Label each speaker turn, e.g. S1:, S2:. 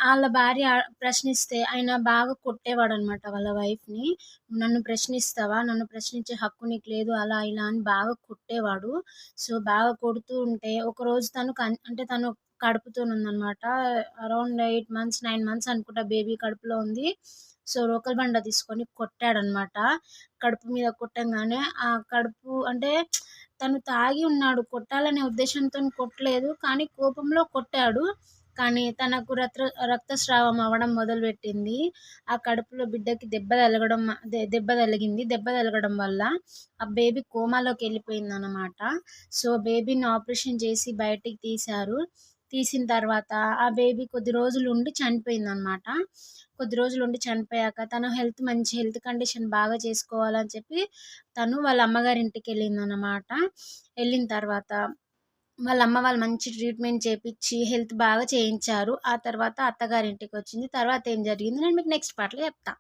S1: ఆళ్ళ భార్య ప్రశ్నిస్తే ఆయన బాగా కొట్టేవాడనమాట వాళ్ళ వైఫ్‌ని. "నన్ను ప్రశ్నిస్తావా? నన్ను ప్రశ్నించే హక్కు నీకు లేదు" అలా ఇలా అని బాగా కొట్టేవాడు. సో, బాగా కొడుతూ ఉంటే ఒకరోజు తను కడుపుతోనుందనమాట. అరౌండ్ 8 మంత్స్, 9 మంత్స్ అనుకుంటా బేబీ కడుపులో ఉంది. సో, రోకలి బండ తీసుకొని కొట్టాడనమాట. కడుపు మీద కొట్టంగానే ఆ కడుపు అంటే తను తాగి ఉన్నాడు. కొట్టాలనే ఉద్దేశ్యంతోని కొట్టలేదు. కానీ కోపంలో కొట్టాడు. కానీ తనకు రక్తస్రావం అవ్వడం మొదలుపెట్టింది. ఆ కడుపులో బిడ్డకి దెబ్బ తగిలింది. దెబ్బ తగలడం వల్ల ఆ బేబీ కోమాలోకెళ్ళిపోయిందనమాట. సో, బేబీని ఆపరేషన్ చేసి బయటికి తీశారు. తీసిన తర్వాత ఆ బేబీ కొద్ది రోజులుండి చనిపోయిందనమాట. కొద్ది రోజులుండి చనిపోయాక తన మంచి హెల్త్ కండిషన్ బాగా చేసుకోవాలని చెప్పి తను వాళ్ళ అమ్మగారింటికెళ్ళిందనమాట. ఎళ్ళిన తర్వాత వాళ్ళ అమ్మ వాళ్ళు మంచి ట్రీట్‌మెంట్ చేపిచ్చి హెల్త్ బాగా చేయించారు. ఆ తర్వాత అత్తగారింటికొచ్చింది. తర్వాత ఏం జరిగిందో నేను మీకు నెక్స్ట్ పార్ట్‌లో చెప్తా.